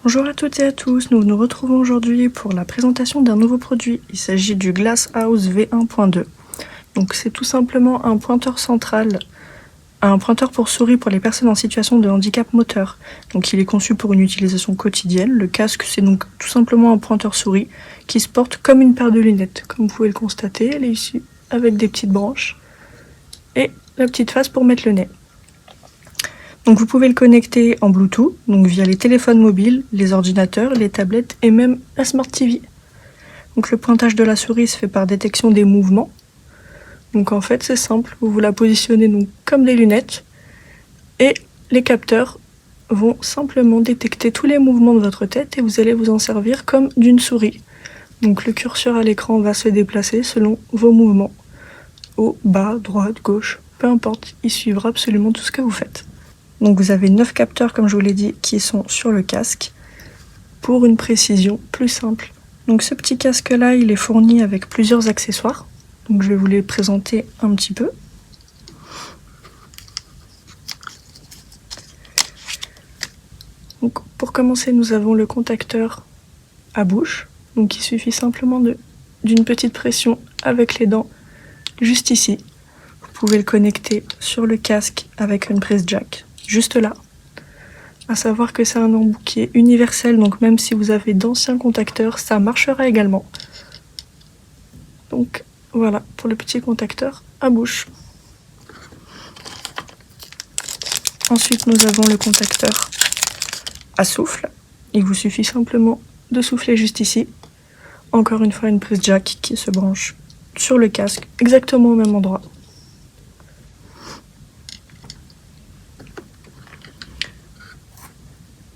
Bonjour à toutes et à tous, nous nous retrouvons aujourd'hui pour la présentation d'un nouveau produit. Il s'agit du Glasshouse V1.2. Donc c'est tout simplement un pointeur central, un pointeur pour souris pour les personnes en situation de handicap moteur. Donc il est conçu pour une utilisation quotidienne. Le casque, c'est donc tout simplement un pointeur souris qui se porte comme une paire de lunettes. Comme vous pouvez le constater, elle est ici avec des petites branches et la petite face pour mettre le nez. Donc vous pouvez le connecter en Bluetooth, donc via les téléphones mobiles, les ordinateurs, les tablettes et même la Smart TV. Donc le pointage de la souris se fait par détection des mouvements. Donc en fait c'est simple, vous la positionnez donc comme des lunettes et les capteurs vont simplement détecter tous les mouvements de votre tête et vous allez vous en servir comme d'une souris. Donc le curseur à l'écran va se déplacer selon vos mouvements. Haut, bas, droite, gauche, peu importe, il suivra absolument tout ce que vous faites. Donc vous avez 9 capteurs, comme je vous l'ai dit, qui sont sur le casque pour une précision plus simple. Donc ce petit casque-là, il est fourni avec plusieurs accessoires. Donc je vais vous les présenter un petit peu. Donc pour commencer, nous avons le contacteur à bouche. Donc il suffit simplement d'une petite pression avec les dents juste ici. Vous pouvez le connecter sur le casque avec une prise jack. Juste là, à savoir que c'est un embout qui est universel, donc même si vous avez d'anciens contacteurs, ça marchera également. Donc voilà pour le petit contacteur à bouche. Ensuite, nous avons le contacteur à souffle. Il vous suffit simplement de souffler juste ici. Encore une fois, une prise jack qui se branche sur le casque, exactement au même endroit.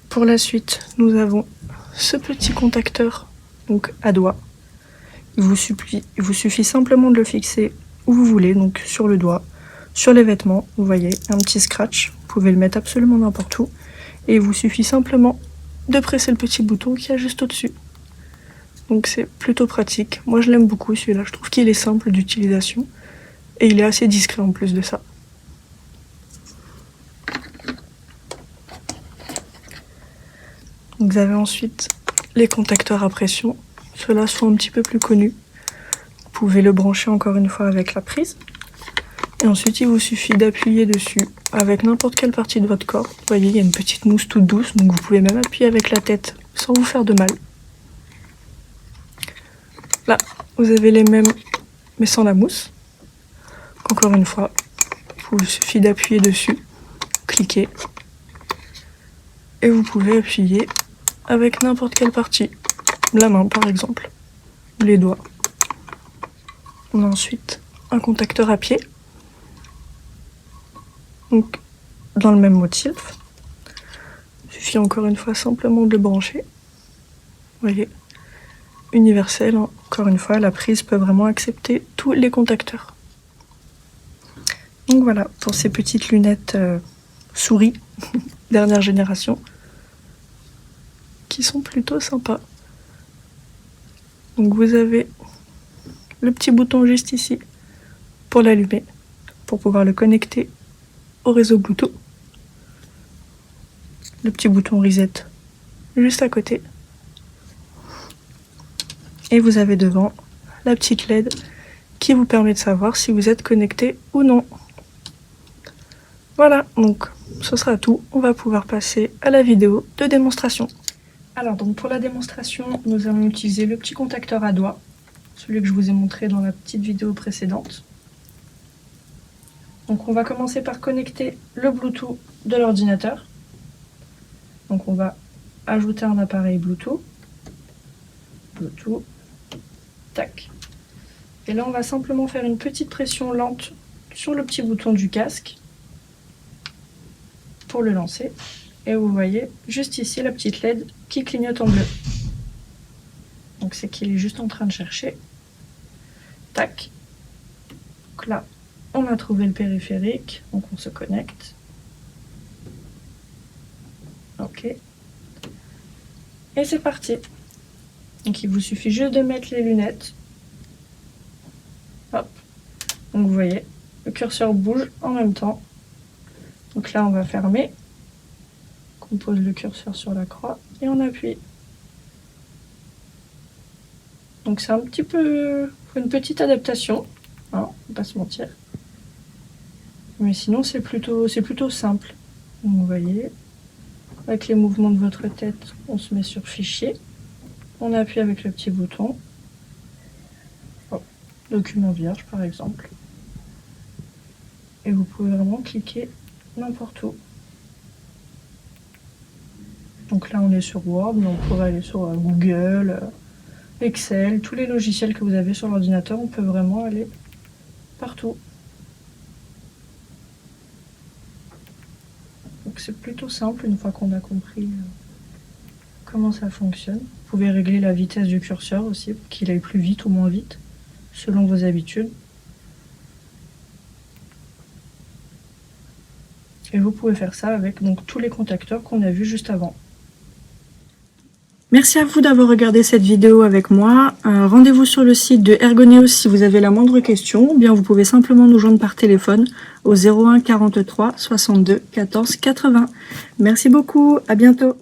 Pour la suite, nous avons ce petit contacteur donc à doigt. Il vous suffit simplement de le fixer où vous voulez, donc sur le doigt, sur les vêtements. Vous voyez, un petit scratch. Vous pouvez le mettre absolument n'importe où. Et il vous suffit simplement de presser le petit bouton qui est juste au-dessus. Donc c'est plutôt pratique. Moi je l'aime beaucoup celui-là. Je trouve qu'il est simple d'utilisation. Et il est assez discret en plus de ça. Vous avez ensuite les contacteurs à pression. Ceux-là sont un petit peu plus connus. Vous pouvez le brancher encore une fois avec la prise. Et ensuite, il vous suffit d'appuyer dessus avec n'importe quelle partie de votre corps. Vous voyez, il y a une petite mousse toute douce, donc vous pouvez même appuyer avec la tête sans vous faire de mal. Là, vous avez les mêmes, mais sans la mousse. Encore une fois, il vous suffit d'appuyer dessus, cliquer. Et vous pouvez appuyer avec n'importe quelle partie, la main par exemple, ou les doigts. On a ensuite un contacteur à pied, donc dans le même motif. Il suffit encore une fois simplement de le brancher. Vous voyez, universel, hein. Encore une fois, la prise peut vraiment accepter tous les contacteurs. Donc voilà, pour ces petites lunettes souris, dernière génération, qui sont plutôt sympas. Donc vous avez le petit bouton juste ici pour l'allumer, pour pouvoir le connecter au réseau Bluetooth. Le petit bouton reset juste à côté. Et vous avez devant la petite LED qui vous permet de savoir si vous êtes connecté ou non. Voilà, donc ce sera tout. On va pouvoir passer à la vidéo de démonstration. Alors donc pour la démonstration, nous allons utiliser le petit contacteur à doigt, celui que je vous ai montré dans la petite vidéo précédente. Donc on va commencer par connecter le Bluetooth de l'ordinateur. Donc on va ajouter un appareil Bluetooth. Bluetooth. Tac. Et là on va simplement faire une petite pression lente sur le petit bouton du casque pour le lancer. Et vous voyez juste ici la petite LED qui clignote en bleu. Donc c'est qu'il est juste en train de chercher. Tac. Donc là, on a trouvé le périphérique, donc on se connecte. Ok. Et c'est parti. Donc il vous suffit juste de mettre les lunettes. Hop. Donc vous voyez, le curseur bouge en même temps. Donc là on va fermer. on pose le curseur sur la croix et on appuie. Donc c'est un petit peu une petite adaptation, hein, on va pas se mentir. Mais sinon c'est plutôt simple. Donc, vous voyez, avec les mouvements de votre tête, on se met sur fichier, on appuie avec le petit bouton, oh, document vierge par exemple, et vous pouvez vraiment cliquer n'importe où. Donc là on est sur Word, mais on pourrait aller sur Google, Excel, tous les logiciels que vous avez sur l'ordinateur, on peut vraiment aller partout. Donc c'est plutôt simple une fois qu'on a compris comment ça fonctionne. Vous pouvez régler la vitesse du curseur aussi, pour qu'il aille plus vite ou moins vite, selon vos habitudes. Et vous pouvez faire ça avec donc tous les contacteurs qu'on a vus juste avant. Merci à vous d'avoir regardé cette vidéo avec moi. Rendez-vous sur le site de Ergoneos si vous avez la moindre question, ou bien vous pouvez simplement nous joindre par téléphone au 01 43 62 14 80. Merci beaucoup, à bientôt.